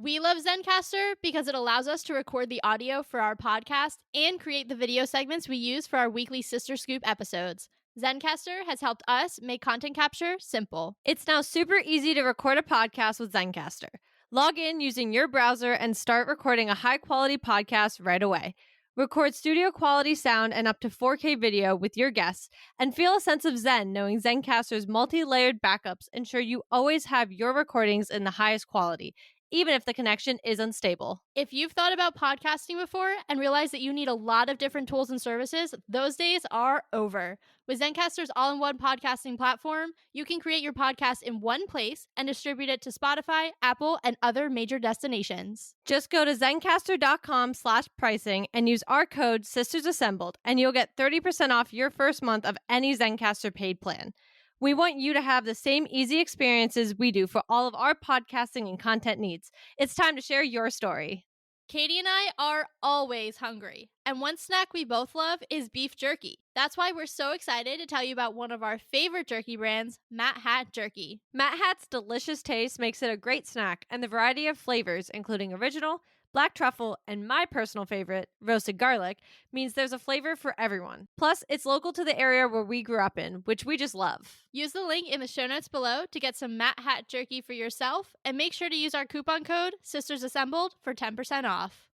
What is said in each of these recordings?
We love Zencaster because it allows us to record the audio for our podcast and create the video segments we use for our weekly Sister Scoop episodes. Zencaster has helped us make content capture simple. It's now super easy to record a podcast with Zencaster. Log in using your browser and start recording a high-quality podcast right away. Record studio quality sound and up to 4K video with your guests, and feel a sense of zen knowing Zencaster's multi-layered backups ensure you always have your recordings in the highest quality, even if the connection is unstable. If you've thought about podcasting before and realized that you need a lot of different tools and services, those days are over. With Zencaster's all-in-one podcasting platform, you can create your podcast in one place and distribute it to Spotify, Apple, and other major destinations. Just go to zencastr.com/pricing and use our code SistersAssembled, and you'll get 30% off your first month of any Zencaster paid plan. We want you to have the same easy experiences we do for all of our podcasting and content needs. It's time to share your story. Katie and I are always hungry, and one snack we both love is beef jerky. That's why we're so excited to tell you about one of our favorite jerky brands, Matt Hat Jerky. Matt Hat's delicious taste makes it a great snack, and the variety of flavors, including original, black truffle, and my personal favorite, roasted garlic, means there's a flavor for everyone. Plus, it's local to the area where we grew up in, which we just love. Use the link in the show notes below to get some Matt Hat Jerky for yourself, and make sure to use our coupon code SistersAssembled for 10% off.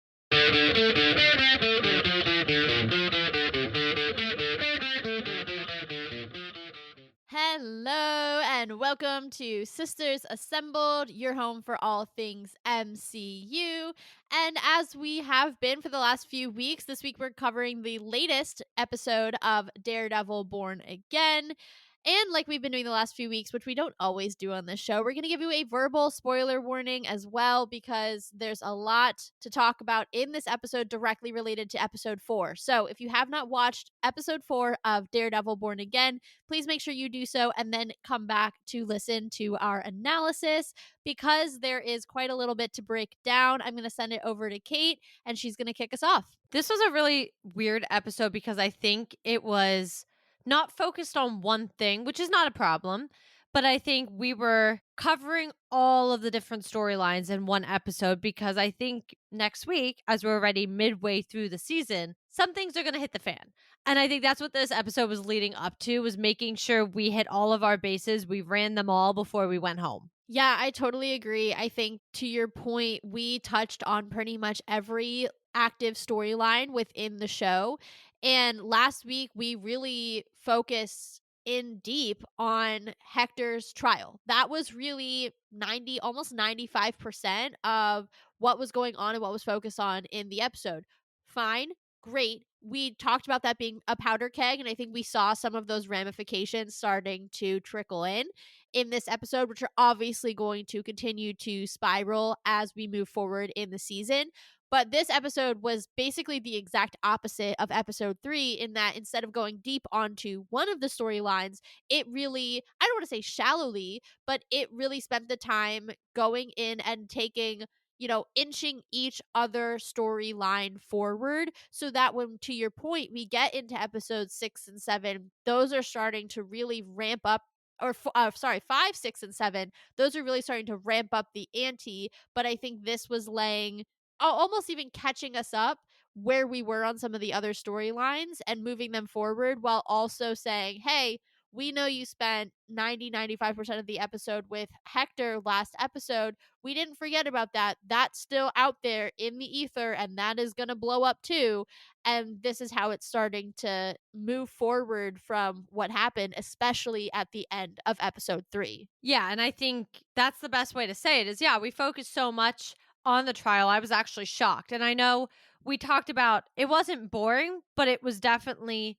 Hello and welcome to Sisters Assembled, your home for all things MCU. And as we have been for the last few weeks, this week we're covering the latest episode of Daredevil Born Again. And like we've been doing the last few weeks, which we don't always do on this show, we're going to give you a verbal spoiler warning as well, because there's a lot to talk about in this episode directly related to episode 4. So if you have not watched episode 4 of Daredevil Born Again, please make sure you do so and then come back to listen to our analysis, because there is quite a little bit to break down. I'm going to send it over to Kate and she's going to kick us off. This was a really weird episode because I think it was not focused on one thing, which is not a problem, but I think we were covering all of the different storylines in one episode, because I think next week, as we're already midway through the season, some things are going to hit the fan. And I think that's what this episode was leading up to, was making sure we hit all of our bases. We ran them all before we went home. Yeah, I totally agree. I think to your point, we touched on pretty much every active storyline within the show. And last week, we really focused in deep on Hector's trial. That was really almost 95% of what was going on and what was focused on in the episode. Fine, great. We talked about that being a powder keg, and I think we saw some of those ramifications starting to trickle in this episode, which are obviously going to continue to spiral as we move forward in the season. But this episode was basically the exact opposite of episode 3, in that instead of going deep onto one of the storylines, it really, I don't want to say shallowly, but it really spent the time going in and taking, inching each other storyline forward, so that when, to your point, we get into episodes 6 and 7, those are starting to really ramp up. Or 5, 6, and 7, those are really starting to ramp up the ante. But I think this was laying, almost even catching us up where we were on some of the other storylines and moving them forward, while also saying, hey, we know you spent 95% of the episode with Hector last episode. We didn't forget about that. That's still out there in the ether, and that is going to blow up too. And this is how it's starting to move forward from what happened, especially at the end of episode 3. Yeah, and I think that's the best way to say it is, we focused so much on the trial. I was actually shocked. And I know we talked about it wasn't boring, but it was definitely,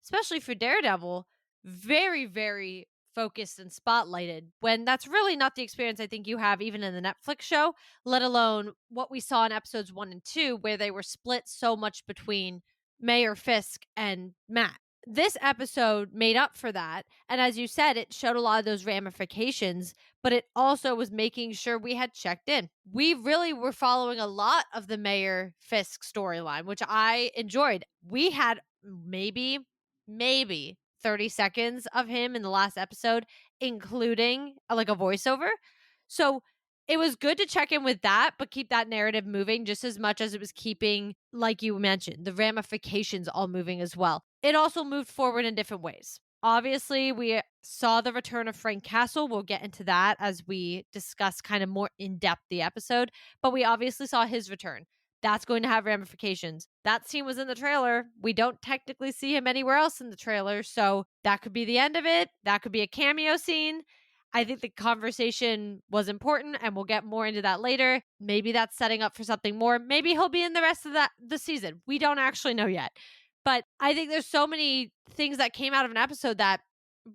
especially for Daredevil, very, very focused and spotlighted, when that's really not the experience I think you have even in the Netflix show, let alone what we saw in episodes 1 and 2, where they were split so much between Mayor Fisk and Matt. This episode made up for that. And as you said, it showed a lot of those ramifications, but it also was making sure we had checked in. We really were following a lot of the Mayor Fisk storyline, which I enjoyed. We had maybe 30 seconds of him in the last episode, including like a voiceover. So it was good to check in with that, but keep that narrative moving just as much as it was keeping, like you mentioned, the ramifications all moving as well. It also moved forward in different ways. Obviously, we saw the return of Frank Castle. We'll get into that as we discuss kind of more in depth the episode, but we obviously saw his return. That's going to have ramifications. That scene was in the trailer. We don't technically see him anywhere else in the trailer, so that could be the end of it. That could be a cameo scene. I think the conversation was important, and we'll get more into that later. Maybe that's setting up for something more. Maybe he'll be in the rest of the season. We don't actually know yet. But I think there's so many things that came out of an episode that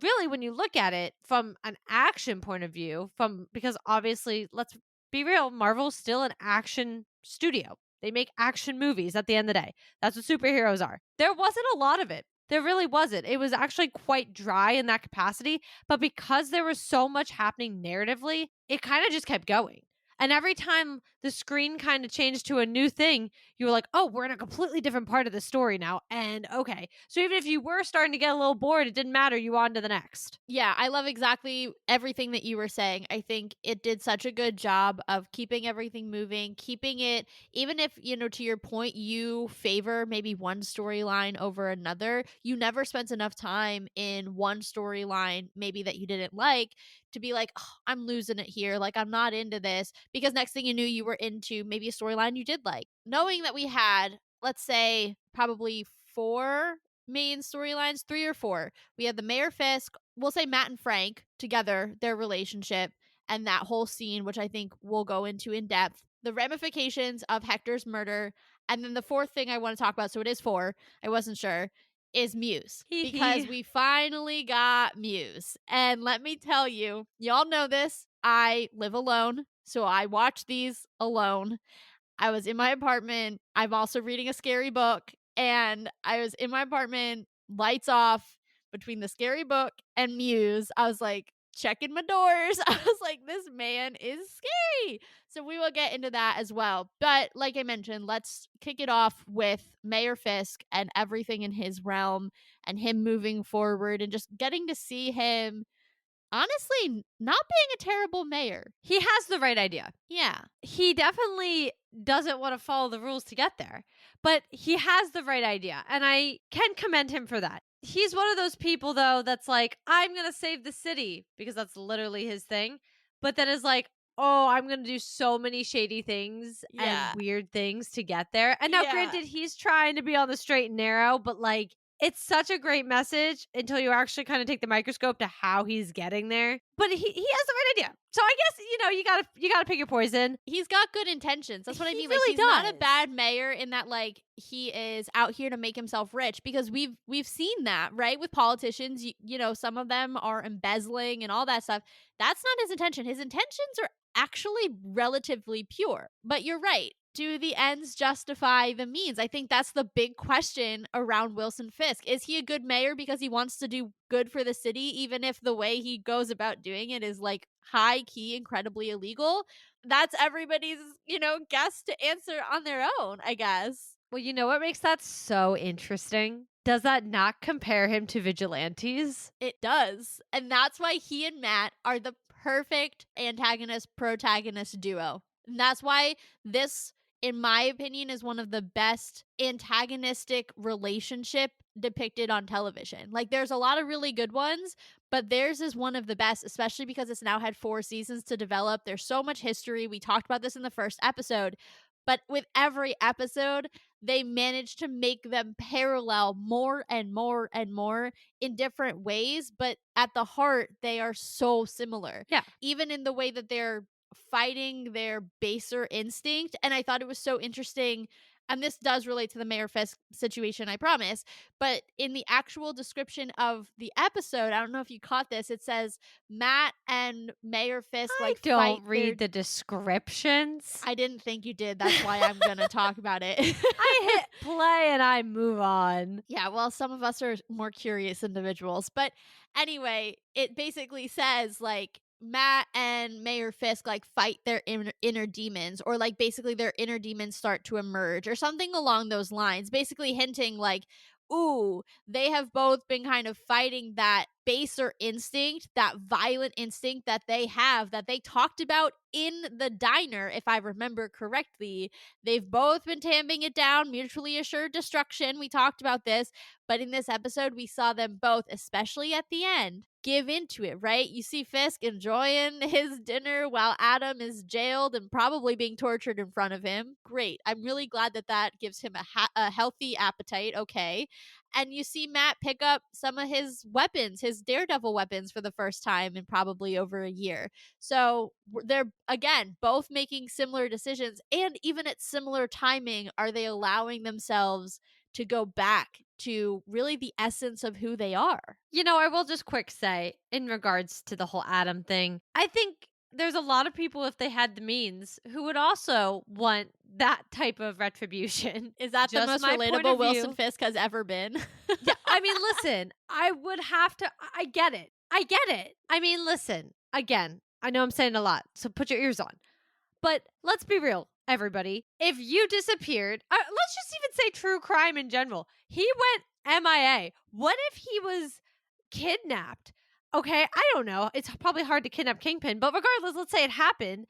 really, when you look at it from an action point of view, from because obviously, let's be real, Marvel's still an action studio. They make action movies at the end of the day. That's what superheroes are. There wasn't a lot of it. There really wasn't. It was actually quite dry in that capacity. But because there was so much happening narratively, it kind of just kept going. And every time the screen kind of changed to a new thing, you were like, oh, we're in a completely different part of the story now. And okay. So even if you were starting to get a little bored, it didn't matter. You on to the next. Yeah, I love exactly everything that you were saying. I think it did such a good job of keeping everything moving, keeping it, even if, to your point, you favor maybe one storyline over another, you never spent enough time in one storyline, maybe that you didn't like, to be like, oh, I'm losing it here. Like, I'm not into this. Because next thing you knew, you were into maybe a storyline you did like. Knowing that we had, let's say, probably four main storylines, three or four. We had the Mayor Fisk, we'll say Matt and Frank together, their relationship, and that whole scene, which I think we'll go into in depth. The ramifications of Hector's murder. And then the fourth thing I want to talk about, so it is four, I wasn't sure, is Muse. Hee Because hee. we finally got Muse. And let me tell you, y'all know this, I live alone. So I watch these alone. I was in my apartment. I'm also reading a scary book, and I was in my apartment, lights off, between the scary book and Muse. I was like checking my doors. I was like, this man is scary. So we will get into that as well. But like I mentioned, let's kick it off with Mayor Fisk and everything in his realm and him moving forward and just getting to see him honestly not being a terrible mayor. He has the right idea. Yeah. He definitely doesn't want to follow the rules to get there, but he has the right idea. And I can commend him for that. He's one of those people, though, that's like, I'm going to save the city because that's literally his thing. But then is like, oh, I'm going to do so many shady things and Yeah. weird things to get there. And now, Yeah. granted, he's trying to be on the straight and narrow, but like, it's such a great message until you actually kind of take the microscope to how he's getting there. But he has the right idea. So I guess, you gotta pick your poison. He's got good intentions. That's what I He mean. Like really he's not a does. bad mayor in that like he is out here to make himself rich because we've seen that, right? With politicians, some of them are embezzling and all that stuff. That's not his intention. His intentions are actually relatively pure. But you're right. Do the ends justify the means? I think that's the big question around Wilson Fisk. Is he a good mayor because he wants to do good for the city, even if the way he goes about doing it is like high key, incredibly illegal? That's everybody's, guess to answer on their own, I guess. Well, you know what makes that so interesting? Does that not compare him to vigilantes? It does. And that's why he and Matt are the perfect antagonist protagonist duo. And that's why this, in my opinion, is one of the best antagonistic relationship depicted on television. Like there's a lot of really good ones, but theirs is one of the best, especially because it's now had 4 seasons to develop. There's so much history. We talked about this in the first episode, but with every episode, they managed to make them parallel more and more and more in different ways, but at the heart, they are so similar. Yeah. Even in the way that they're fighting their baser instinct. And I thought it was so interesting. And this does relate to the Mayor Fisk situation, I promise. But in the actual description of the episode, I don't know if you caught this, it says Matt and Mayor Fisk I fight don't their. read the descriptions. I didn't think you did. That's why I'm going to talk about it. I hit play and I move on. Yeah, well, some of us are more curious individuals. But anyway, it basically says like Matt and Mayor Fisk like fight their inner demons, or like basically their inner demons start to emerge, or something along those lines, basically hinting like, ooh, they have both been kind of fighting that baser instinct, that violent instinct that they have that they talked about in the diner, if I remember correctly. They've both been tamping it down, mutually assured destruction. We talked about this, but in this episode, we saw them both, especially at the end, give into it, right? You see Fisk enjoying his dinner while Adam is jailed and probably being tortured in front of him. Great. I'm really glad that that gives him a healthy appetite. Okay. And you see Matt pick up some of his weapons, his Daredevil weapons, for the first time in probably over a year. So they're, again, both making similar decisions. And even at similar timing, are they allowing themselves to go back to really the essence of who they are? I will just quick say in regards to the whole Adam thing, I think there's a lot of people, if they had the means, who would also want that type of retribution. Is that the Just most my point relatable of Wilson view. Fisk has ever been? Yeah, I mean, listen, I would have to. I get it. I get it. I mean, listen, again, I know I'm saying a lot, so put your ears on. But let's be real, everybody. If you disappeared, let's just even say true crime in general. He went MIA. What if he was kidnapped? Okay, I don't know. It's probably hard to kidnap Kingpin, but regardless, let's say it happened.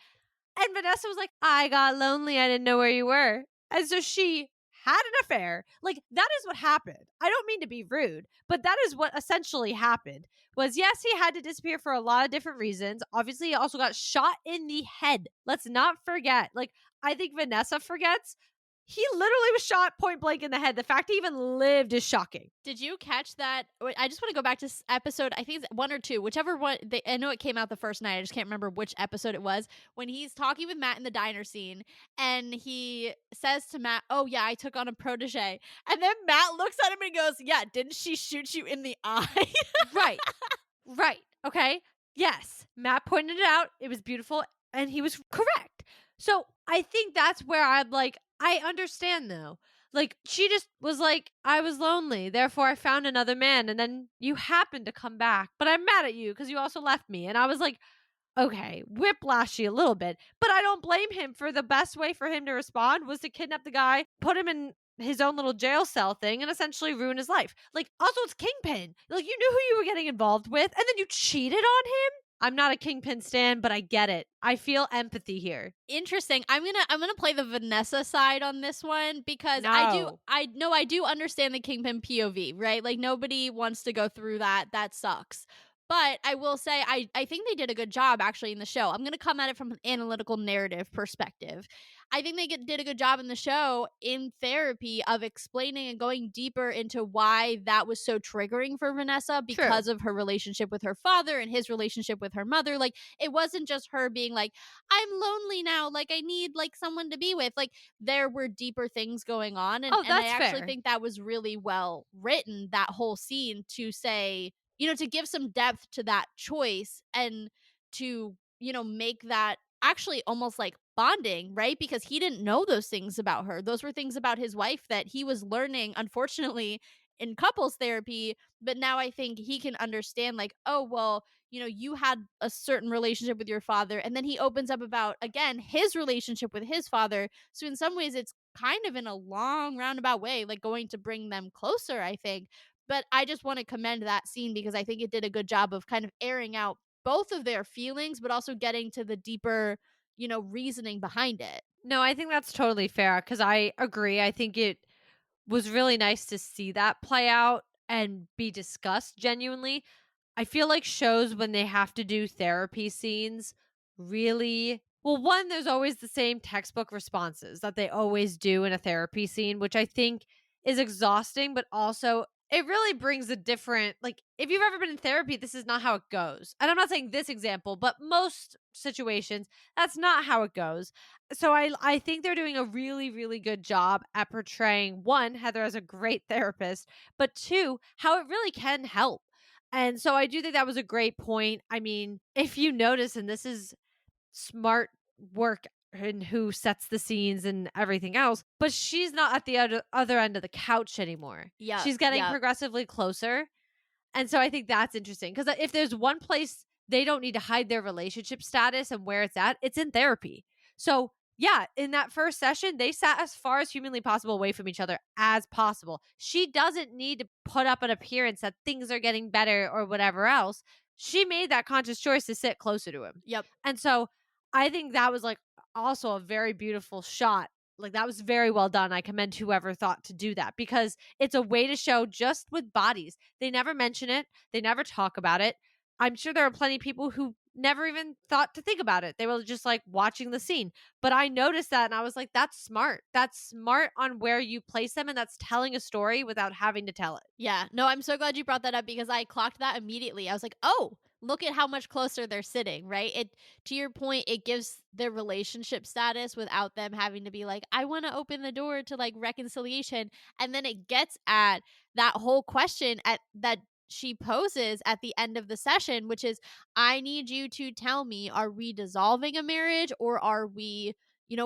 And Vanessa was like, I got lonely. I didn't know where you were. And so she had an affair. Like, that is what happened. I don't mean to be rude, but that is what essentially happened. Was, yes, he had to disappear for a lot of different reasons. Obviously, he also got shot in the head. Let's not forget. Like, I think Vanessa forgets. He literally was shot point blank in the head. The fact he even lived is shocking. Did you catch that? I just want to go back to episode, I think it's 1 or 2, whichever one. I know it came out the first night. I just can't remember which episode it was. When he's talking with Matt in the diner scene, and he says to Matt, "Oh yeah, I took on a protege," and then Matt looks at him and goes, "Yeah, didn't she shoot you in the eye?" Right. Right. Okay. Yes. Matt pointed it out. It was beautiful. And he was correct. So I think that's where I'm like, I understand though. Like, she just was like, I was lonely. Therefore, I found another man. And then you happened to come back. But I'm mad at you because you also left me. And I was like, okay, whiplashy a little bit. But I don't blame him, for the best way for him to respond was to kidnap the guy, put him in his own little jail cell thing, and essentially ruin his life. Like, also, it's Kingpin. Like, you knew who you were getting involved with, and then you cheated on him. I'm not a Kingpin stan, but I get it. I feel empathy here. Interesting. I'm gonna play the Vanessa side on this one, because No. I do understand the Kingpin POV, right? Like, nobody wants to go through that. That sucks. But I will say, I think they did a good job actually in the show. I'm gonna come at it from an analytical narrative perspective. I think they did a good job in the show in therapy of explaining and going deeper into why that was so triggering for Vanessa, True. because of her relationship with her father and his relationship with her mother. Like, it wasn't just her being like, I'm lonely now, like I need like someone to be with. Like, there were deeper things going on, and Oh, I that's actually fair. think that was really well written, that whole scene, to say, to give some depth to that choice, and to, make that actually almost like bonding, right? Because he didn't know those things about her. Those were things about his wife that he was learning, unfortunately, in couples therapy. But now I think he can understand, like, oh, well, you had a certain relationship with your father. And then he opens up about, again, his relationship with his father. So in some ways, it's kind of in a long roundabout way, like going to bring them closer, I think. But I just want to commend that scene, because I think it did a good job of kind of airing out both of their feelings, but also getting to the deeper, reasoning behind it. No, I think that's totally fair because I agree. I think it was really nice to see that play out and be discussed genuinely. I feel like shows, when they have to do therapy scenes, really, well, one, there's always the same textbook responses that they always do in a therapy scene, which I think is exhausting, but also it really brings a different, like, if you've ever been in therapy, this is not how it goes. And I'm not saying this example, but most situations, that's not how it goes. So I think they're doing a really, really good job at portraying, one, Heather as a great therapist, but two, how it really can help. And so I do think that was a great point. I mean, if you notice, and this is smart work and who sets the scenes and everything else, but she's not at the other end of the couch anymore. Yep. She's getting Yep. progressively closer. And so I think that's interesting because if there's one place they don't need to hide their relationship status and where it's in therapy. So Yeah, in that first session, they sat as far as humanly possible away from each other as possible. She doesn't need to put up an appearance that things are getting better or whatever else. She made that conscious choice to sit closer to him. Yep. And so I think that was like also a very beautiful shot. Like that was very well done. I commend whoever thought to do that because it's a way to show just with bodies. They never mention it, they never talk about it. I'm sure there are plenty of people who never even thought to think about it. They were just like watching the scene. But I noticed that and I was like, that's smart. That's smart on where you place them. And that's telling a story without having to tell it. Yeah. No, I'm so glad you brought that up because I clocked that immediately. I was like, "Oh, look at how much closer they're sitting," right? It to your point, it gives their relationship status without them having to be like, "I want to open the door to like reconciliation." And then it gets at that whole question at that she poses at the end of the session, which is, "I need you to tell me, are we dissolving a marriage or are we,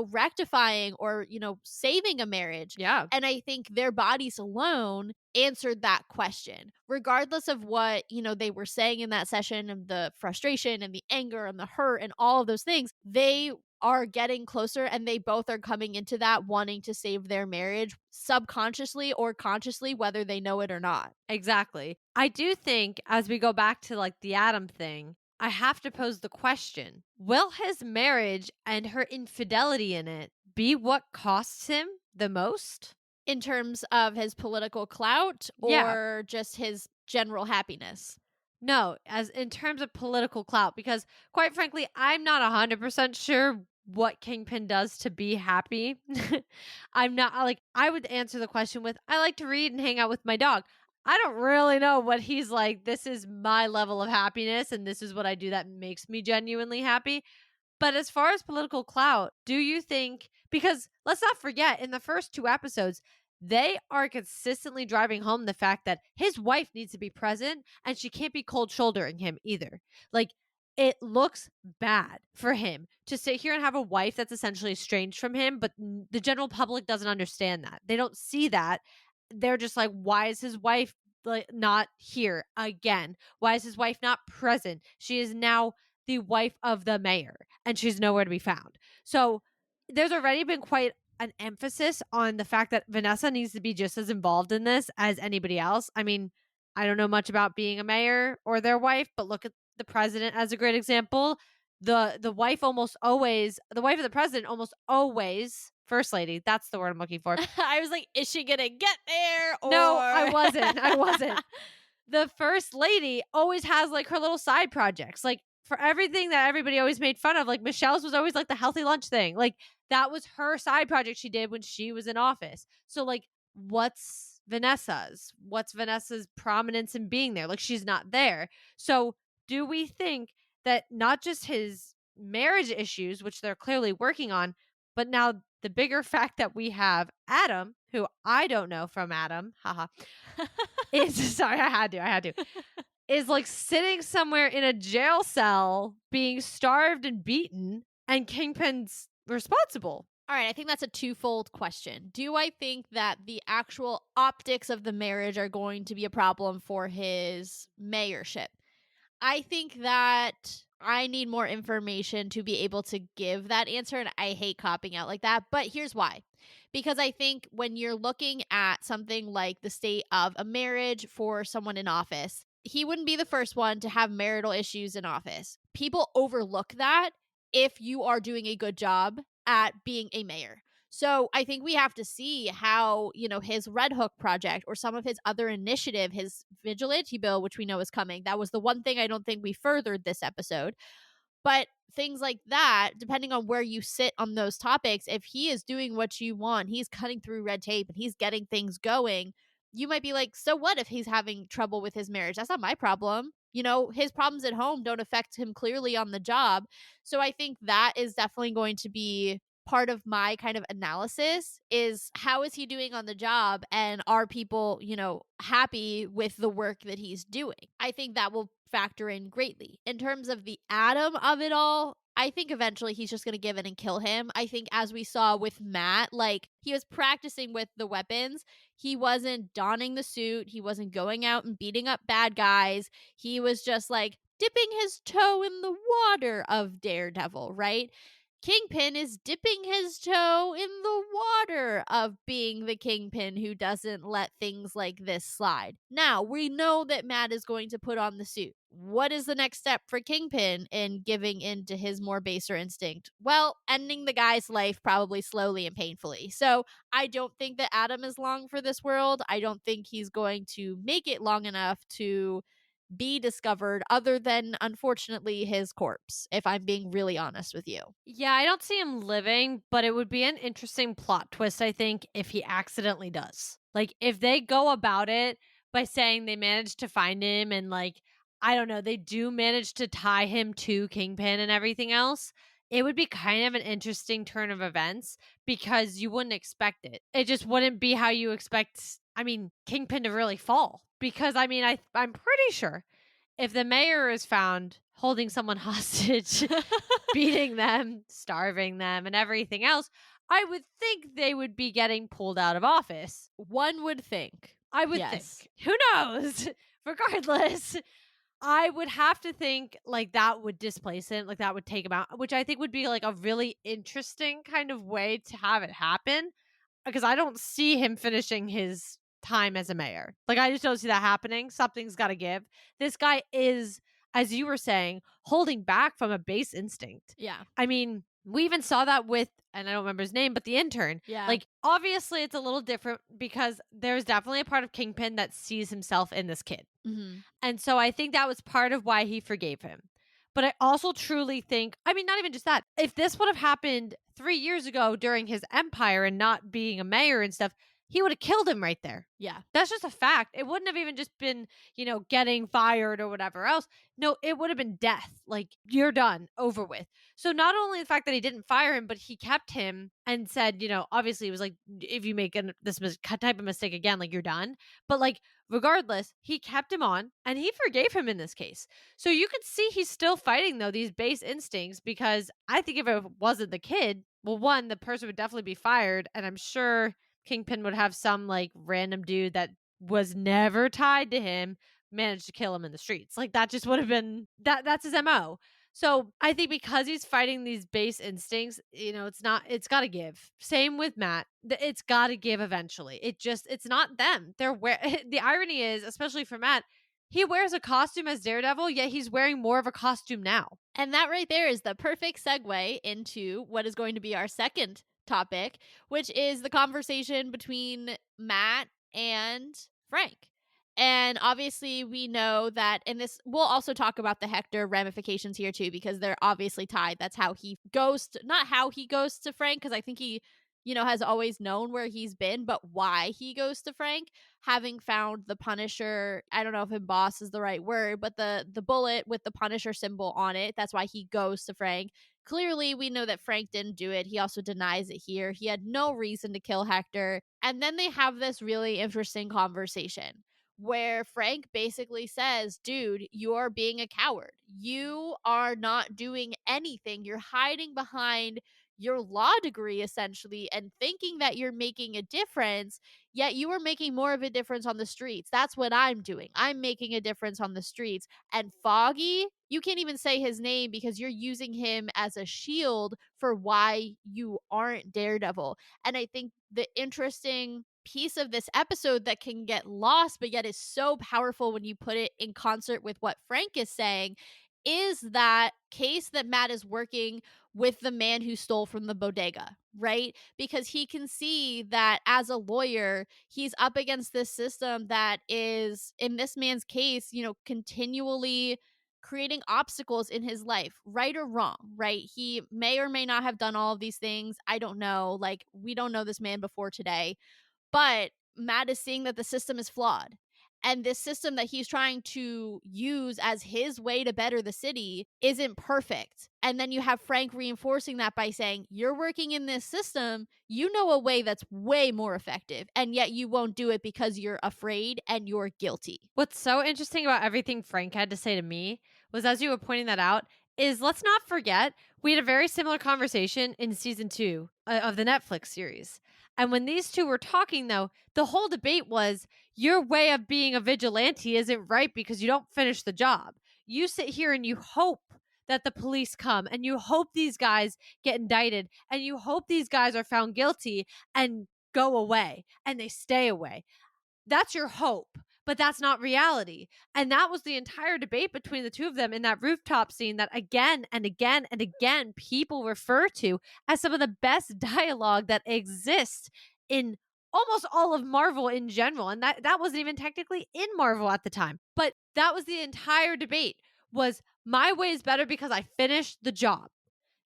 rectifying or, saving a marriage?" Yeah. And I think their bodies alone answered that question, regardless of what, they were saying in that session and the frustration and the anger and the hurt and all of those things. They are getting closer and they both are coming into that wanting to save their marriage subconsciously or consciously, whether they know it or not. Exactly. I do think as we go back to like the Adam thing, I have to pose the question, will his marriage and her infidelity in it be what costs him the most? In terms of his political clout Yeah. or just his general happiness. No, as in terms of political clout, because quite frankly, I'm not 100% sure what Kingpin does to be happy. I'm not like, I would answer the question with, I like to read and hang out with my dog. I don't really know what he's like. This is my level of happiness, and this is what I do that makes me genuinely happy. But as far as political clout, do you think, because let's not forget, in the first two episodes, they are consistently driving home the fact that his wife needs to be present and she can't be cold shouldering him either. Like, it looks bad for him to sit here and have a wife that's essentially estranged from him, but the general public doesn't understand that. They don't see that. They're just like, why is his wife like not here again? Why is his wife not present? She is now the wife of the mayor and she's nowhere to be found. So there's already been quite an emphasis on the fact that Vanessa needs to be just as involved in this as anybody else. I mean, I don't know much about being a mayor or their wife, but look at the president as a great example. The wife almost always, the wife of the president almost always, first lady, that's the word I'm looking for. I was like, is she gonna get there No, I or wasn't. I wasn't. The first lady always has like her little side projects. Like for everything that everybody always made fun of, like Michelle's was always like the healthy lunch thing. Like that was her side project she did when she was in office. So like what's Vanessa's? What's Vanessa's prominence in being there? Like she's not there. So do we think that not just his marriage issues, which they're clearly working on, but now the bigger fact that we have Adam, who I don't know from Adam, haha, is sorry, I had to, is like sitting somewhere in a jail cell being starved and beaten, and Kingpin's responsible. All right, I think that's a twofold question. Do I think that the actual optics of the marriage are going to be a problem for his mayorship? I think that I need more information to be able to give that answer. And I hate copping out like that. But here's why. Because I think when you're looking at something like the state of a marriage for someone in office, he wouldn't be the first one to have marital issues in office. People overlook that if you are doing a good job at being a mayor. So I think we have to see how, his Red Hook project or some of his other initiative, his vigilante bill, which we know is coming. That was the one thing I don't think we furthered this episode. But things like that, depending on where you sit on those topics, if he is doing what you want, he's cutting through red tape and he's getting things going, you might be like, so what if he's having trouble with his marriage? That's not my problem. His problems at home don't affect him clearly on the job. So I think that is definitely going to be part of my kind of analysis is how is he doing on the job and are people, happy with the work that he's doing? I think that will factor in greatly. In terms of the Adam of it all, I think eventually he's just going to give in and kill him. I think as we saw with Matt, like he was practicing with the weapons. He wasn't donning the suit. He wasn't going out and beating up bad guys. He was just like dipping his toe in the water of Daredevil, right? Kingpin is dipping his toe in the water of being the Kingpin who doesn't let things like this slide. Now, we know that Matt is going to put on the suit. What is the next step for Kingpin in giving in to his more baser instinct? Well, ending the guy's life probably slowly and painfully. So, I don't think that Adam is long for this world. I don't think he's going to make it long enough to be discovered, other than unfortunately his corpse, if I'm being really honest with you. Yeah, I don't see him living, but it would be an interesting plot twist, I think, if he accidentally does. Like, if they go about it by saying they managed to find him and, like, I don't know, they do manage to tie him to Kingpin and everything else, it would be kind of an interesting turn of events because you wouldn't expect it. It just wouldn't be how you expect, I mean, Kingpin to really fall. Because, I mean, I'm pretty sure if the mayor is found holding someone hostage, beating them, starving them, and everything else, I would think they would be getting pulled out of office. One would think. I would Yes. think. Who knows? Regardless, I would have to think like that would displace him, like that would take him out, which I think would be like a really interesting kind of way to have it happen because I don't see him finishing his time as a mayor. Like, I just don't see that happening. Something's got to give. This guy is, as you were saying, holding back from a base instinct. Yeah. I mean, we even saw that with, and I don't remember his name, but the intern. Yeah. Like, obviously, it's a little different because there's definitely a part of Kingpin that sees himself in this kid. Mm-hmm. And so I think that was part of why he forgave him. But I also truly think, I mean, not even just that. If this would have happened 3 years ago during his empire and not being a mayor and stuff, he would have killed him right there. Yeah. That's just a fact. It wouldn't have even just been, getting fired or whatever else. No, it would have been death. Like, you're done, over with. So not only the fact that he didn't fire him, but he kept him and said, obviously it was like, if you make this type of mistake again, like, you're done. But like, regardless, he kept him on and he forgave him in this case. So you could see he's still fighting though these base instincts because I think if it wasn't the kid, well, one, the person would definitely be fired, and I'm sure Kingpin would have some like random dude that was never tied to him manage to kill him in the streets. Like, that just would have been that's his MO. So I think because he's fighting these base instincts, it's gotta give. Same with Matt. It's gotta give eventually. It's not them. The irony is, especially for Matt, he wears a costume as Daredevil, yet he's wearing more of a costume now. And that right there is the perfect segue into what is going to be our second topic, which is the conversation between Matt and Frank. And obviously, we know that in this, we'll also talk about the Hector ramifications here too, because they're obviously tied. That's how he goes, not how he goes to Frank, because I think he, has always known where he's been, but why he goes to Frank, having found the Punisher. I don't know if emboss is the right word, but the bullet with the Punisher symbol on it. That's why he goes to Frank. Clearly, we know that Frank didn't do it. He also denies it here. He had no reason to kill Hector. And then they have this really interesting conversation where Frank basically says, dude, you're being a coward. You are not doing anything. You're hiding behind your law degree essentially and thinking that you're making a difference, yet you are making more of a difference on the streets. That's what I'm doing. I'm making a difference on the streets. And Foggy, you can't even say his name because you're using him as a shield for why you aren't Daredevil. And I think the interesting piece of this episode that can get lost, but yet is so powerful when you put it in concert with what Frank is saying, is that case that Matt is working with the man who stole from the bodega, right? Because he can see that as a lawyer, he's up against this system that is, in this man's case, continually creating obstacles in his life, right or wrong, right? He may or may not have done all of these things. I don't know. Like, we don't know this man before today, but Matt is seeing that the system is flawed. And this system that he's trying to use as his way to better the city isn't perfect. And then you have Frank reinforcing that by saying, you're working in this system, you know a way that's way more effective, and yet you won't do it because you're afraid and you're guilty. What's so interesting about everything Frank had to say to me was, as you were pointing that out, is let's not forget we had a very similar conversation in season 2 of the Netflix series. And when these two were talking, though, the whole debate was your way of being a vigilante isn't right because you don't finish the job. You sit here and you hope that the police come, and you hope these guys get indicted, and you hope these guys are found guilty and go away, and they stay away. That's your hope, but that's not reality. And that was the entire debate between the two of them in that rooftop scene that again and again and again people refer to as some of the best dialogue that exists in almost all of Marvel in general. And that wasn't even technically in Marvel at the time. But that was the entire debate, was my way is better because I finished the job.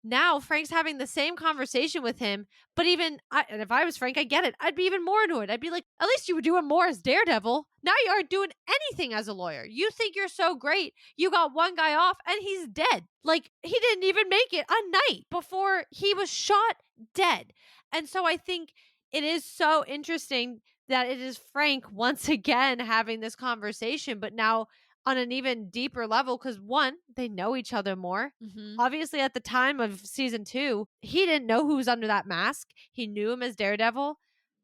Now Frank's having the same conversation with him, but and if I was Frank, I get it. I'd be even more annoyed. I'd be like, at least you were doing more as Daredevil. Now you aren't doing anything as a lawyer. You think you're so great. You got one guy off and he's dead. Like, he didn't even make it a night before he was shot dead. And so I think it is so interesting that it is Frank once again having this conversation, but now on an even deeper level because one, they know each other more. Mhm. Obviously, at the time of season 2, he didn't know who was under that mask. He knew him as Daredevil.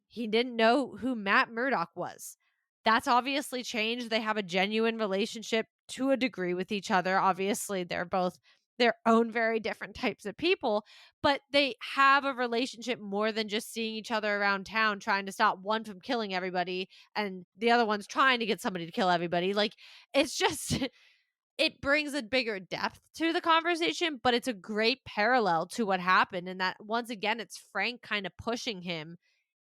He didn't know who Matt Murdock was. That's obviously changed. They have a genuine relationship to a degree with each other. Obviously, they're both their own very different types of people, but they have a relationship more than just seeing each other around town trying to stop one from killing everybody and the other one's trying to get somebody to kill everybody. Like, it's just it brings a bigger depth to the conversation, but it's a great parallel to what happened. And that once again, it's Frank kind of pushing him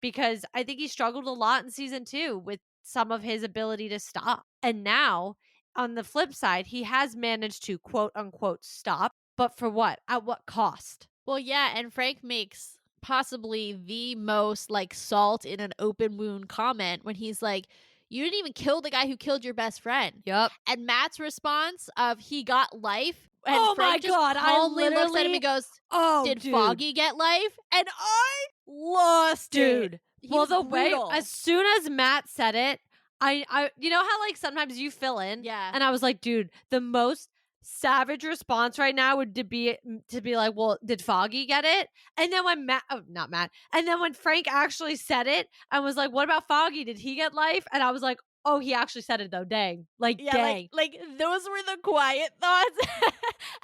because I think he struggled a lot in season 2 with some of his ability to stop. And now, on the flip side, he has managed to quote unquote stop, but for what? At what cost? Well, yeah, and Frank makes possibly the most like salt in an open wound comment when he's like, "You didn't even kill the guy who killed your best friend." Yep. And Matt's response of he got life, and Oh my Frank just God. I calmly looks at him literally, and goes, oh, "Did dude. Foggy get life?" And I lost it. Dude. He Well, was the way brutal. as soon as Matt said it, I you know how like sometimes you fill in, Yeah. and I was like, dude, the most savage response right now would to be like, well, did Foggy get it? And then when Matt, oh, not Matt, and then when Frank actually said it, I was like, what about Foggy? Did he get life? And I was like, oh, he actually said it though. Dang, like Yeah, dang. like those were the quiet thoughts.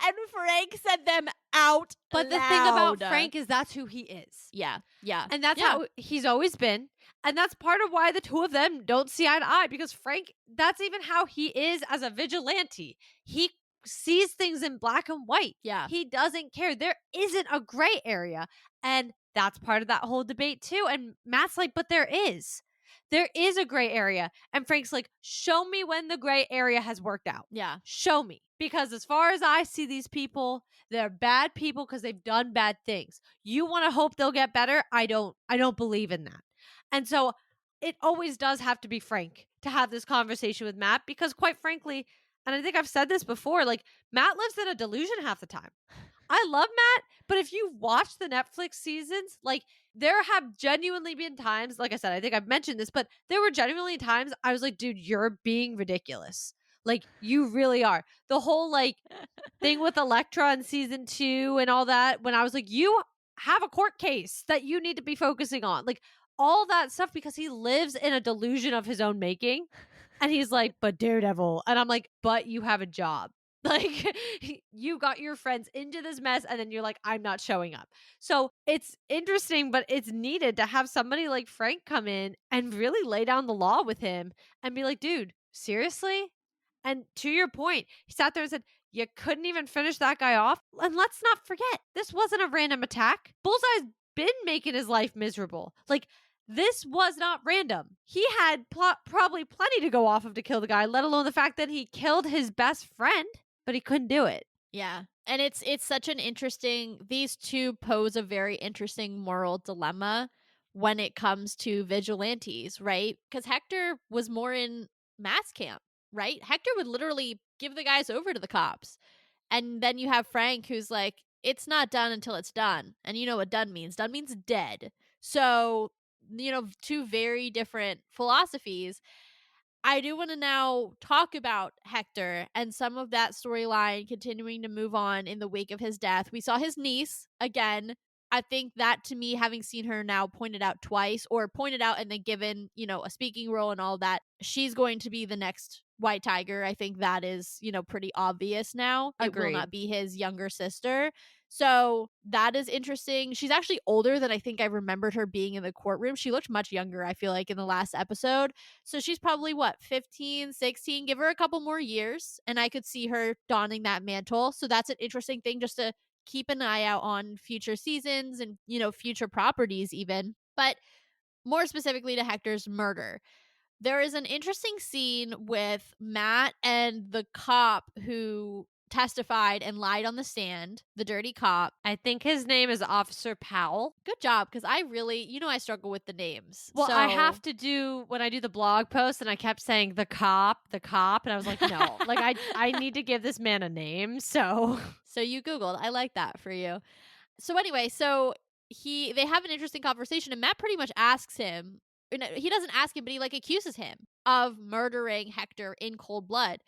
And Frank said them out But the thing about loud. Frank is that's who he is. Yeah. Yeah. And that's Yeah. how he's always been. And that's part of why the two of them don't see eye to eye because Frank, that's even how he is as a vigilante. He sees things in black and white. Yeah. He doesn't care. There isn't a gray area. And that's part of that whole debate too. And Matt's like, but there is. There is a gray area. And Frank's like, show me when the gray area has worked out. Yeah. Show me. Because as far as I see these people, they're bad people because they've done bad things. You want to hope they'll get better? I don't believe in that. And so it always does have to be Frank to have this conversation with Matt because quite frankly, and I think I've said this before, like Matt lives in a delusion half the time. I love Matt, but if you watch the Netflix seasons, like there have genuinely been times, like I said, I think I've mentioned this, but there were genuinely times I was like, dude, you're being ridiculous. Like you really are. The whole like thing with Elektra in season 2 and all that, when I was like, you have a court case that you need to be focusing on. Like all that stuff because he lives in a delusion of his own making. And he's like, but Daredevil. And I'm like, but you have a job. Like you got your friends into this mess and then you're like, I'm not showing up. So it's interesting, but it's needed to have somebody like Frank come in and really lay down the law with him and be like, dude, seriously? And to your point, he sat there and said, you couldn't even finish that guy off. And let's not forget, this wasn't a random attack. Bullseye's been making his life miserable. Like, this was not random. He had probably plenty to go off of to kill the guy, let alone the fact that he killed his best friend, but he couldn't do it. Yeah. And it's such an interesting, these two pose a very interesting moral dilemma when it comes to vigilantes, right? Because Hector was more in Matt's camp, right? Hector would literally give the guys over to the cops. And then you have Frank who's like, it's not done until it's done. And you know what done means? Done means dead. So, two very different philosophies. I do want to now talk about Hector and some of that storyline continuing to move on in the wake of his death. We saw his niece again I think that to me, having seen her now pointed out twice or pointed out and then given, a speaking role and all that, she's going to be the next White Tiger. I think that is, pretty obvious now. It will not Agreed. be his younger sister. So that is interesting. She's actually older than I think I remembered her being in the courtroom. She looked much younger, I feel like, in the last episode. So she's probably what, 15, 16? Give her a couple more years, and I could see her donning that mantle. So that's an interesting thing just to keep an eye out on future seasons and, future properties, even. But more specifically to Hector's murder, there is an interesting scene with Matt and the cop who testified and lied on the stand, the dirty cop. I think his name is Officer Powell. Good job, because I really, I struggle with the names. Well, I have So to do when I do the blog post, and I kept saying the cop, and I was like, no, like I need to give this man a name. So so you Googled. I like that for you. So anyway, they have an interesting conversation, and Matt pretty much asks him. No, he doesn't ask him, but he like accuses him of murdering Hector in cold blood.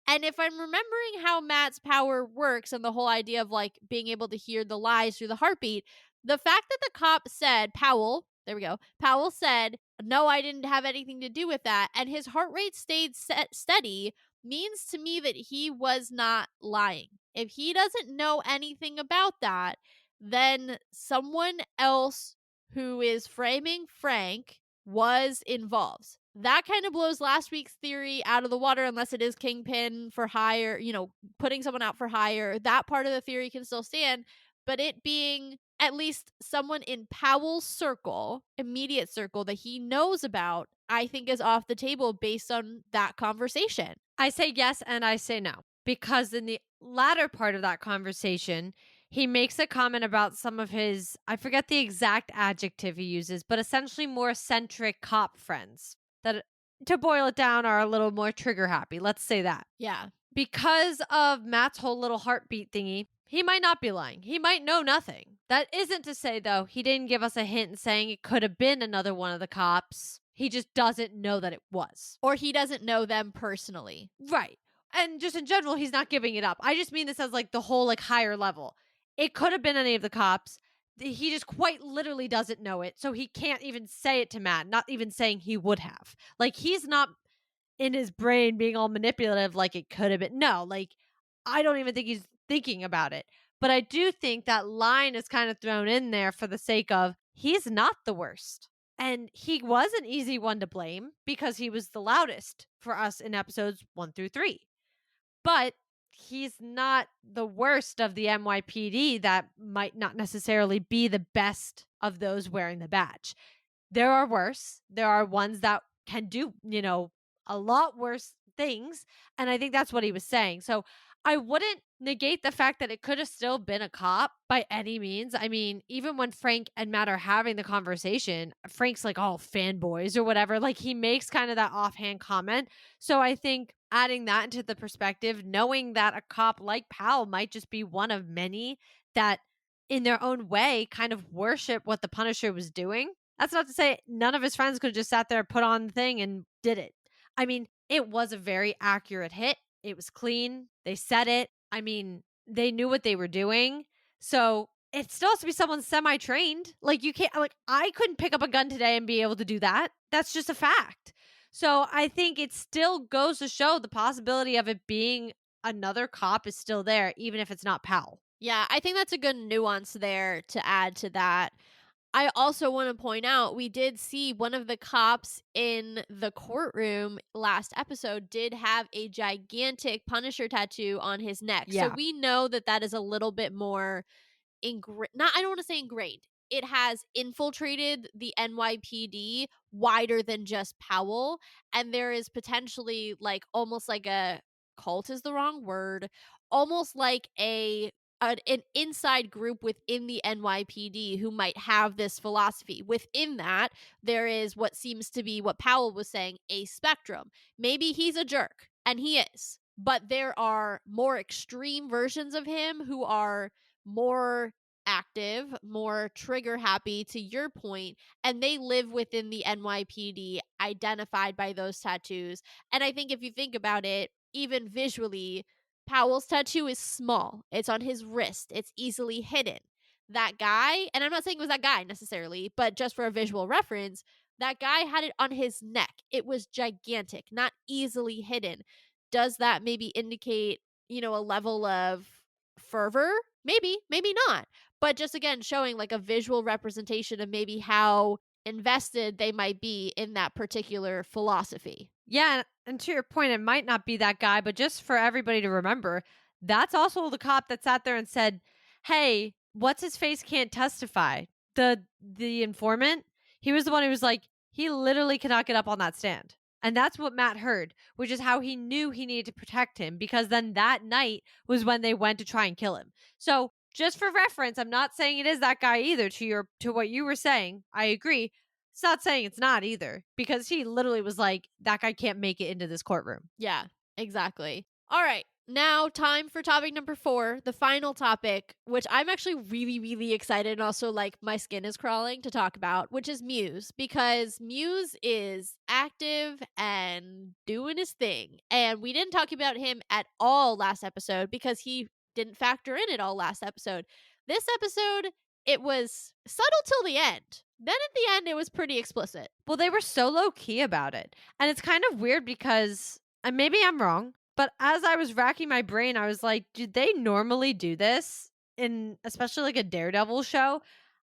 And if I'm remembering how Matt's power works and the whole idea of like being able to hear the lies through the heartbeat, the fact that the cop said, Powell, there we go, Powell said, no, I didn't have anything to do with that, and his heart rate stayed steady, means to me that he was not lying. If he doesn't know anything about that, then someone else who is framing Frank was involved. That kind of blows last week's theory out of the water, unless it is kingpin for hire, putting someone out for hire. That part of the theory can still stand, but it being at least someone in Powell's circle, immediate circle that he knows about, I think is off the table based on that conversation. I say yes and I say no. Because in the latter part of that conversation, he makes a comment about some of his, I forget the exact adjective he uses, but essentially more eccentric cop friends that, to boil it down, are a little more trigger happy. Let's say that. Yeah. Because of Matt's whole little heartbeat thingy, he might not be lying. He might know nothing. That isn't to say, though, he didn't give us a hint in saying it could have been another one of the cops. He just doesn't know that it was. Or he doesn't know them personally. Right. And just in general, he's not giving it up. I just mean this as like the whole like higher level. It could have been any of the cops. He just quite literally doesn't know it. So he can't even say it to Matt, not even saying he would have. Like he's not in his brain being all manipulative like it could have been. No, like I don't even think he's thinking about it. But I do think that line is kind of thrown in there for the sake of he's not the worst. And he was an easy one to blame because he was the loudest for us in episodes 1 through 3. But he's not the worst of the NYPD that might not necessarily be the best of those wearing the badge. There are worse. There are ones that can do, a lot worse things. And I think that's what he was saying. So I wouldn't negate the fact that it could have still been a cop by any means. I mean, even when Frank and Matt are having the conversation, Frank's like, oh, fanboys or whatever. Like he makes kind of that offhand comment. So I think adding that into the perspective, knowing that a cop like Powell might just be one of many that in their own way kind of worship what the Punisher was doing. That's not to say none of his friends could have just sat there, put on the thing and did it. I mean, it was a very accurate hit. It was clean. They said it. I mean, they knew what they were doing. So it still has to be someone semi-trained. Like you can't, like I couldn't pick up a gun today and be able to do that. That's just a fact. So I think it still goes to show the possibility of it being another cop is still there, even if it's not Powell. Yeah, I think that's a good nuance there to add to that. I also want to point out we did see one of the cops in the courtroom last episode did have a gigantic Punisher tattoo on his neck. So Yeah. we know that that is a little bit more not, I don't want to say ingrained. It has infiltrated the NYPD wider than just Powell, and there is potentially like almost like a cult is the wrong word, almost like an inside group within the NYPD who might have this philosophy. Within that, there is what seems to be what Powell was saying, a spectrum. Maybe he's a jerk, and he is, but there are more extreme versions of him who are more active, more trigger happy, to your point, and they live within the NYPD, identified by those tattoos. And I think if you think about it, even visually, Powell's tattoo is small. It's on his wrist. It's easily hidden. that guy, and I'm not saying it was that guy necessarily, but just for a visual reference, that guy had it on his neck. It was gigantic, not easily hidden. Does that maybe indicate, a level of fervor? Maybe, maybe not. But just again, showing like a visual representation of maybe how invested they might be in that particular philosophy. Yeah, and to your point, it might not be that guy, but just for everybody to remember, that's also the cop that sat there and said, "Hey, what's his face can't testify." The informant, he was the one who was like, he literally cannot get up on that stand. And that's what Matt heard, which is how he knew he needed to protect him because then that night was when they went to try and kill him. So, just for reference, I'm not saying it is that guy either to what you were saying. I agree. It's not saying it's not either, because he literally was like, that guy can't make it into this courtroom. Yeah, exactly. All right. Now, time for topic number 4, the final topic, which I'm actually really, really excited and also like my skin is crawling to talk about, which is Muse, because Muse is active and doing his thing. And we didn't talk about him at all last episode because he didn't factor in at all last episode. This episode, it was subtle till the end. Then at the end, it was pretty explicit. Well, they were so low key about it. And it's kind of weird because, and maybe I'm wrong, but as I was racking my brain, I was like, do they normally do this in especially like a Daredevil show?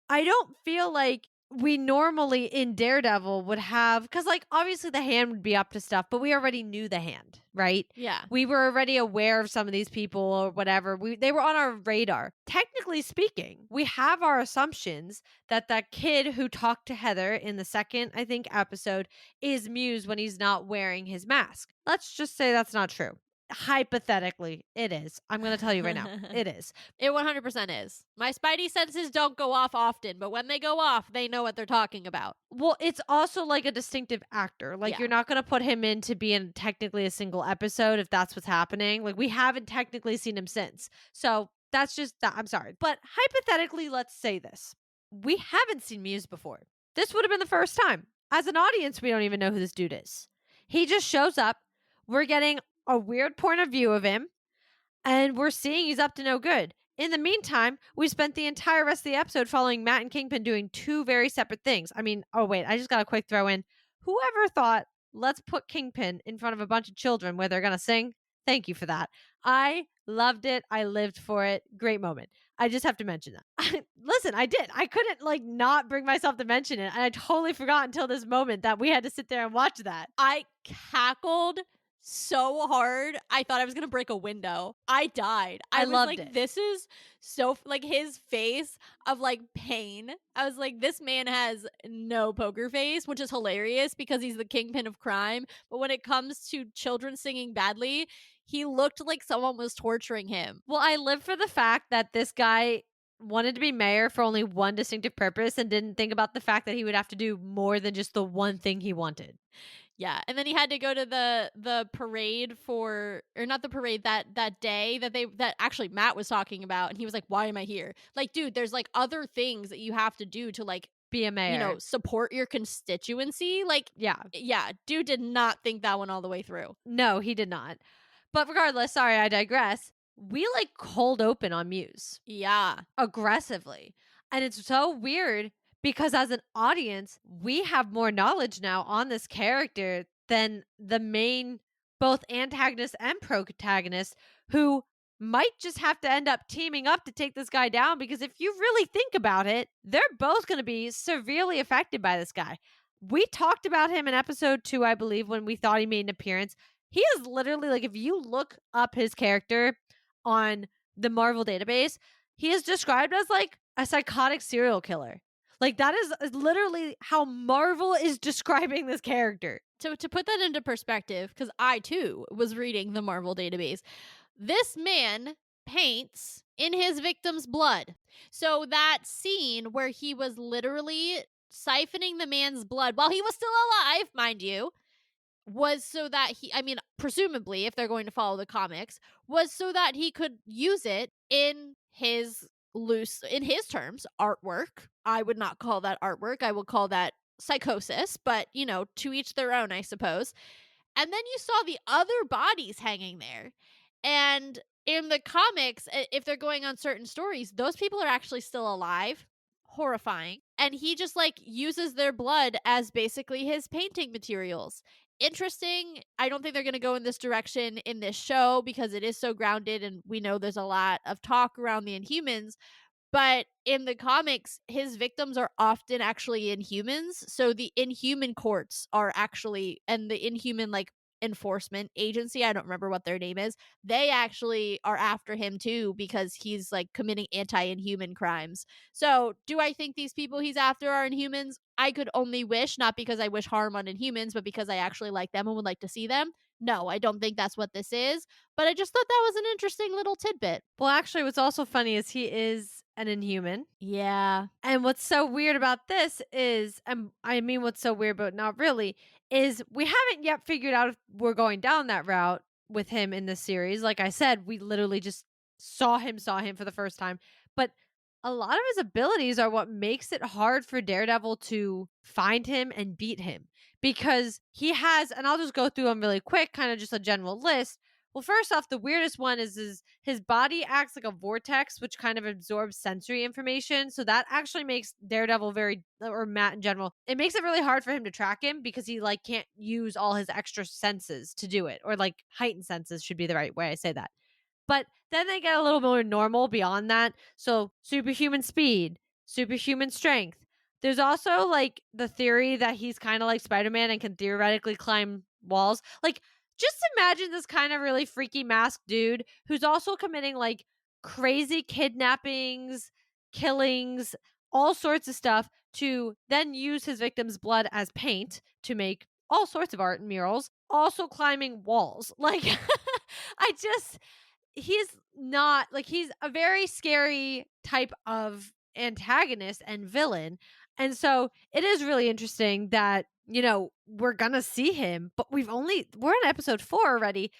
I don't feel like we normally in Daredevil would have, because like obviously the hand would be up to stuff, but we already knew the hand, right? Yeah. We were already aware of some of these people or whatever. They were on our radar. Technically speaking, we have our assumptions that that kid who talked to Heather in the second, I think, episode is Muse when he's not wearing his mask. Let's just say that's not true. Hypothetically, it is. I'm going to tell you right now, it is. It 100% is. My spidey senses don't go off often, but when they go off, they know what they're talking about. Well, it's also like a distinctive actor. Like, Yeah. you're not going to put him in to be in technically a single episode if that's what's happening. Like, we haven't technically seen him since. So that's just that. I'm sorry. But hypothetically, let's say this. We haven't seen Muse before. This would have been the first time. As an audience, we don't even know who this dude is. He just shows up. We're getting a weird point of view of him, and we're seeing he's up to no good. In the meantime, we spent the entire rest of the episode following Matt and Kingpin doing two very separate things. I mean, oh wait, I just got a quick throw in. Whoever thought, let's put Kingpin in front of a bunch of children where they're going to sing? Thank you for that. I loved it. I lived for it. Great moment. I just have to mention that. Listen, I did. I couldn't like not bring myself to mention it. And I totally forgot until this moment that we had to sit there and watch that. I cackled so hard. I thought I was going to break a window. I died. I was loved like, it. this is so, like his face of like pain. I was like, this man has no poker face, which is hilarious because he's the kingpin of crime. But when it comes to children singing badly, he looked like someone was torturing him. Well, I live for the fact that this guy wanted to be mayor for only one distinctive purpose and didn't think about the fact that he would have to do more than just the one thing he wanted. Yeah, and then he had to go to the parade for, or not the parade, that day that actually Matt was talking about, and he was like, "Why am I here?" Like, dude, there's like other things that you have to do to like Be a mayor. support your constituency. Like, Yeah. yeah, dude did not think that one all the way through. No, he did not. But regardless, sorry, I digress. We like cold open on Muse Yeah, aggressively. And it's so weird because as an audience, we have more knowledge now on this character than the main both antagonist and protagonist, who might just have to end up teaming up to take this guy down, because if you really think about it, they're both going to be severely affected by this guy. We talked about him in episode 2, I believe, when we thought he made an appearance. He is literally like, if you look up his character on the Marvel database, he is described as like a psychotic serial killer. Like, that is literally how Marvel is describing this character. to put that into perspective, because I too was reading the Marvel database. This man paints in his victim's blood. So that scene where he was literally siphoning the man's blood while he was still alive, mind you, was so that I mean, presumably, if they're going to follow the comics, was so that he could use it in his terms, artwork. I would not call that artwork. I would call that psychosis, but to each their own, I suppose. And then you saw the other bodies hanging there. And in the comics, if they're going on certain stories, those people are actually still alive. Horrifying. And he just like uses their blood as basically his painting materials. Interesting. I don't think they're going to go in this direction in this show because it is so grounded and we know there's a lot of talk around the Inhumans. But in the comics, his victims are often actually Inhumans. So the Inhuman courts are actually, and the Inhuman like enforcement agency, I don't remember what their name is, they actually are after him too because he's like committing anti-inhuman crimes. So do I think these people he's after are Inhumans? I could only wish, not because I wish harm on Inhumans, but because I actually like them and would like to see them. No, I don't think that's what this is. But I just thought that was an interesting little tidbit. Well, actually, what's also funny is he is an Inhuman. Yeah. And what's so weird about this is, I mean, what's so weird, but not really, is we haven't yet figured out if we're going down that route with him in this series. Like I said, we literally just saw him for the first time. But a lot of his abilities are what makes it hard for Daredevil to find him and beat him because he has, and I'll just go through them really quick, kind of just a general list. Well, first off, the weirdest one is his body acts like a vortex, which kind of absorbs sensory information. So that actually makes Daredevil very, or Matt in general, it makes it really hard for him to track him because he like can't use all his extra senses to do it, or like heightened senses should be the right way I say that. But then they get a little more normal beyond that. So superhuman speed, superhuman strength. There's also like the theory that he's kind of like Spider-Man and can theoretically climb walls. Like, just imagine this kind of really freaky masked dude who's also committing like crazy kidnappings, killings, all sorts of stuff to then use his victims' blood as paint to make all sorts of art and murals, also climbing walls. Like, I just, he's not like, he's a very scary type of antagonist and villain. And so it is really interesting that, we're gonna see him, but we're in episode 4 already.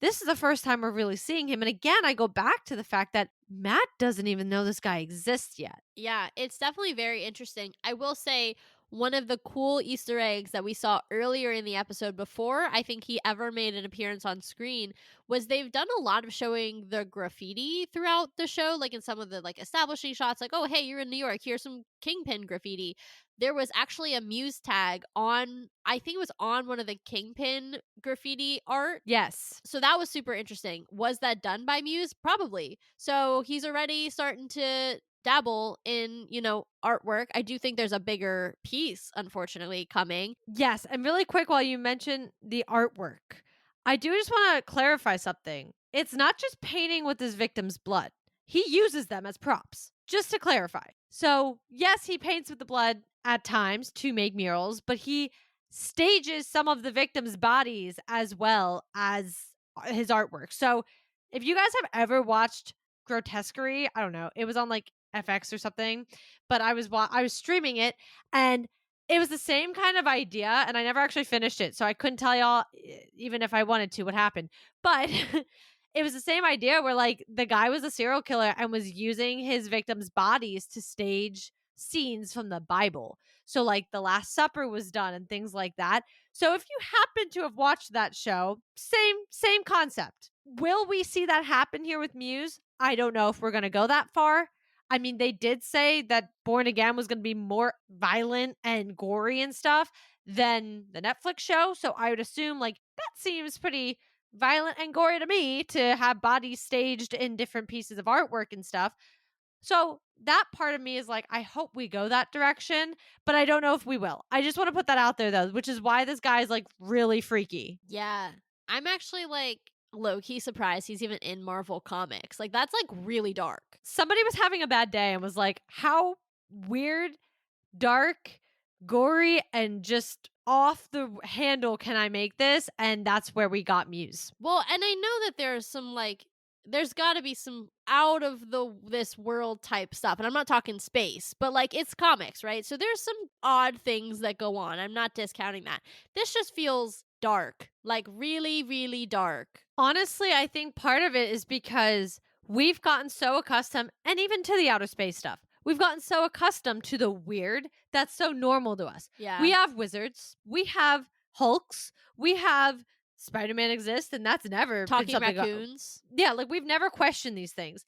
This is the first time we're really seeing him. And again, I go back to the fact that Matt doesn't even know this guy exists yet. Yeah, it's definitely very interesting. I will say one of the cool Easter eggs that we saw earlier in the episode before I think he ever made an appearance on screen was they've done a lot of showing the graffiti throughout the show, like in some of the like establishing shots, like, oh hey, you're in New York, here's some kingpin graffiti. There was actually a Muse tag on, I think it was on one of the kingpin graffiti art. Yes. So that was super interesting. Was that done by Muse? Probably. So he's already starting to dabble in, artwork. I do think there's a bigger piece, unfortunately, coming. Yes. And really quick, while you mention the artwork, I do just want to clarify something. It's not just painting with his victim's blood, he uses them as props, just to clarify. So, yes, he paints with the blood at times to make murals, but he stages some of the victims' bodies as well as his artwork. So, if you guys have ever watched Grotesquerie, I don't know, it was on like FX or something, but I was streaming it, and it was the same kind of idea, and I never actually finished it, so I couldn't tell y'all even if I wanted to what happened. But it was the same idea where like the guy was a serial killer and was using his victims' bodies to stage scenes from the Bible. So like the Last Supper was done and things like that. So if you happen to have watched that show, same concept. Will we see that happen here with Muse? I don't know if we're going to go that far. I mean, they did say that Born Again was going to be more violent and gory and stuff than the Netflix show. So I would assume like that seems pretty violent and gory to me to have bodies staged in different pieces of artwork and stuff. So that part of me is like, I hope we go that direction, but I don't know if we will. I just want to put that out there though, which is why this guy is like really freaky. Yeah. I'm actually like low key surprised he's even in Marvel Comics. Like, that's like really dark. Somebody was having a bad day and was like, how weird, dark, gory, and just off the handle can I make this? And that's where we got Muse. Well, and I know that there's some like, there's got to be some out of this world type stuff. And I'm not talking space, but like it's comics, right? So there's some odd things that go on. I'm not discounting that. This just feels dark, like really, really dark. Honestly, I think part of it is because we've gotten so accustomed, and even to the outer space stuff, we've gotten so accustomed to the weird that's so normal to us. Yeah. We have wizards, we have Hulks, we have Spider-Man exists and that's never been Talking something raccoons. yeah, like we've never questioned these things.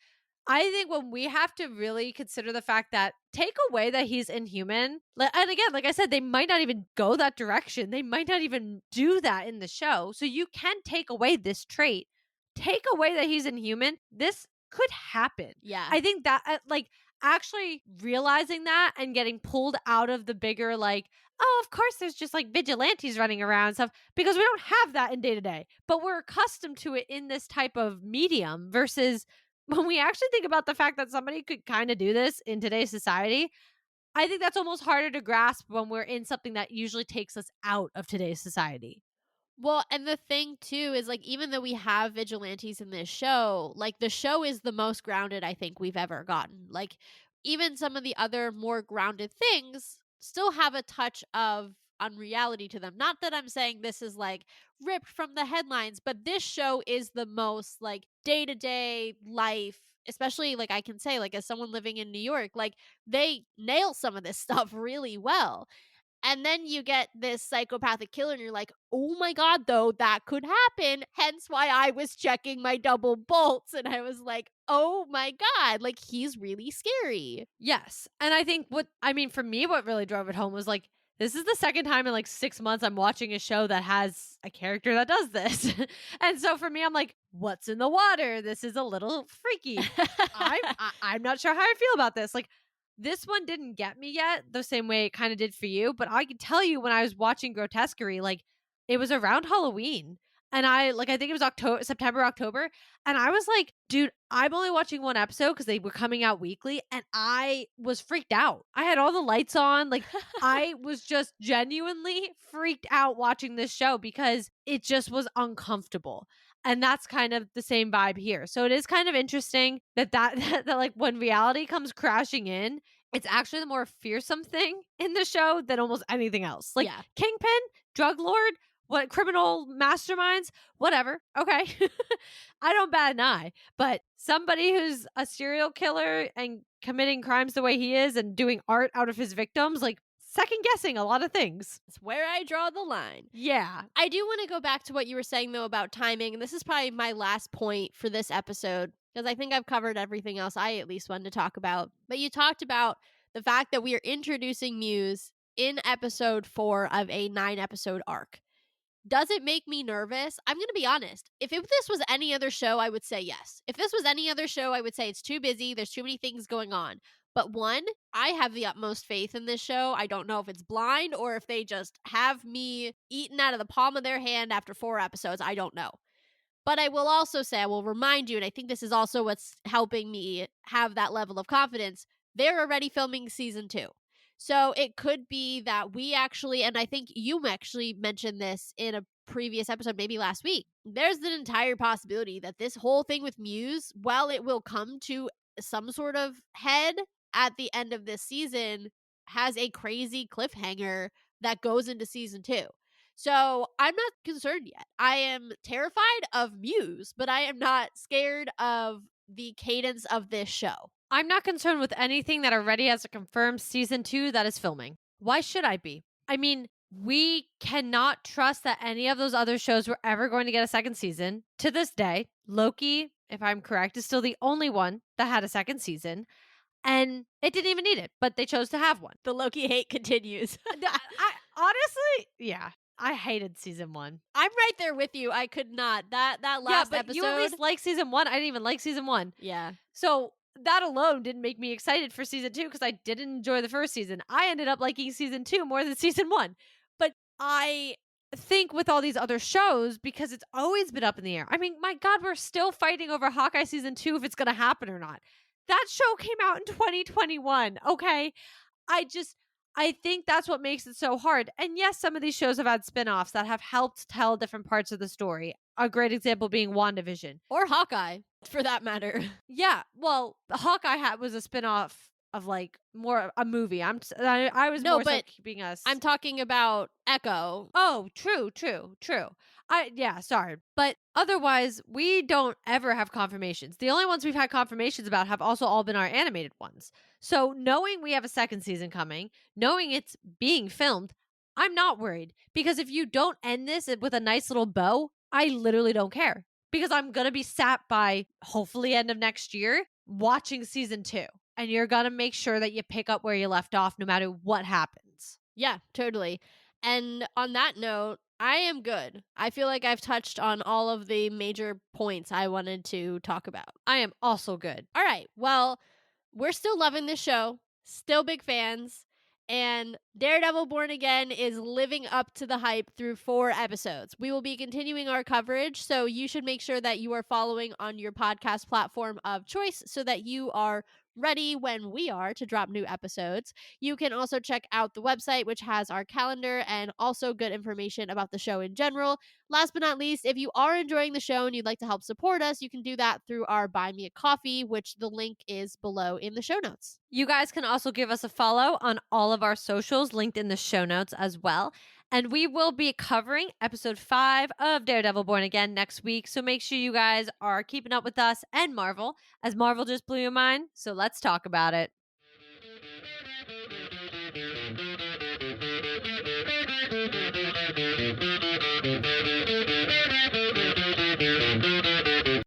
I think when we have to really consider the fact that take away that he's inhuman, and again, like I said, they might not even go that direction. They might not even do that in the show. So you can take away this trait, take away that he's inhuman. This could happen. Yeah. I think that, like, actually realizing that and getting pulled out of the bigger, like, oh, of course, there's just like vigilantes running around and stuff because we don't have that in day to day, but we're accustomed to it in this type of medium versus when we actually think about the fact that somebody could kind of do this in today's society, I think that's almost harder to grasp when we're in something that usually takes us out of today's society. Well, and the thing too is like even though we have vigilantes in this show, like the show is the most grounded I think we've ever gotten. Like even some of the other more grounded things still have a touch of unreality to them. Not that I'm saying this is like ripped from the headlines, but this show is the most like day-to-day life, especially like I can say like as someone living in New York, like they nail some of this stuff really well. And then you get this psychopathic killer, and you're like, oh my God, though, that could happen. Hence why I was checking my double bolts. And I was like, oh my God, like he's really scary. Yes. And I think for me, what really drove it home was like, this is the second time in like 6 months I'm watching a show that has a character that does this. And so for me, I'm like, what's in the water? This is a little freaky. I'm not sure how I feel about this. Like, this one didn't get me yet, the same way it kind of did for you. But I could tell you when I was watching Grotesquerie, like it was around Halloween. And I think it was September, October. And I was like, dude, I'm only watching one episode because they were coming out weekly. And I was freaked out. I had all the lights on. Like, I was just genuinely freaked out watching this show because it just was uncomfortable. And that's kind of the same vibe here. So it is kind of interesting that like when reality comes crashing in, it's actually the more fearsome thing in the show than almost anything else. Like Yeah. Kingpin, drug lord, what criminal masterminds, whatever. Okay. I don't bat an eye, but somebody who's a serial killer and committing crimes the way he is and doing art out of his victims, like second guessing a lot of things. It's where I draw the line. Yeah. I do want to go back to what you were saying, though, about timing. And this is probably my last point for this episode because I think I've covered everything else I at least wanted to talk about. But you talked about the fact that we are introducing Muse in episode 4 of a 9-episode arc. Does it make me nervous? I'm going to be honest. If this was any other show, I would say yes. If this was any other show, I would say it's too busy. There's too many things going on. But one, I have the utmost faith in this show. I don't know if it's blind or if they just have me eaten out of the palm of their hand after 4 episodes. I don't know. But I will also say, I will remind you, and I think this is also what's helping me have that level of confidence. They're already filming season 2. So it could be that we actually, and I think you actually mentioned this in a previous episode, maybe last week. There's an entire possibility that this whole thing with Muse, while it will come to some sort of head at the end of this season, has a crazy cliffhanger that goes into season 2. So I'm not concerned yet. I am terrified of Muse, but I am not scared of the cadence of this show. I'm not concerned with anything that already has a confirmed season 2 that is filming. Why should I be? I mean, we cannot trust that any of those other shows were ever going to get a second season. To this day, Loki, if I'm correct, is still the only one that had a second season. And it didn't even need it, but they chose to have one. The Loki hate continues. I honestly, yeah, I hated season 1. I'm right there with you. I could not. That last but episode. you at least like season 1. I didn't even like season 1. Yeah. So that alone didn't make me excited for season 2 because I didn't enjoy the first season. I ended up liking season 2 more than season 1. But I think with all these other shows, because it's always been up in the air. I mean, my God, we're still fighting over Hawkeye season 2 if it's going to happen or not. That show came out in 2021. Okay. I think that's what makes it so hard. And yes, some of these shows have had spin-offs that have helped tell different parts of the story. A great example being WandaVision. Or Hawkeye, for that matter. Yeah, well, Hawkeye was a spin-off of like more a movie. I was No, more so but keeping us. I'm talking about Echo. Oh, true. Sorry. But otherwise, we don't ever have confirmations. The only ones we've had confirmations about have also all been our animated ones. So knowing we have a second season coming, knowing it's being filmed, I'm not worried. Because if you don't end this with a nice little bow, I literally don't care because I'm going to be sat by hopefully end of next year watching season 2. And you're going to make sure that you pick up where you left off no matter what happens. Yeah, totally. And on that note, I am good. I feel like I've touched on all of the major points I wanted to talk about. I am also good. All right. Well, we're still loving this show, still big fans, and Daredevil Born Again is living up to the hype through 4 episodes. We will be continuing our coverage, so you should make sure that you are following on your podcast platform of choice so that you are ready when we are to drop new episodes. You can also check out the website, which has our calendar and also good information about the show in general. Last but not least, if you are enjoying the show and you'd like to help support us, you can do that through our Buy Me a Coffee, which the link is below in the show notes. You guys can also give us a follow on all of our socials linked in the show notes as well. And we will be covering episode 5 of Daredevil Born Again next week. So make sure you guys are keeping up with us and Marvel, as Marvel just blew your mind. So let's talk about it.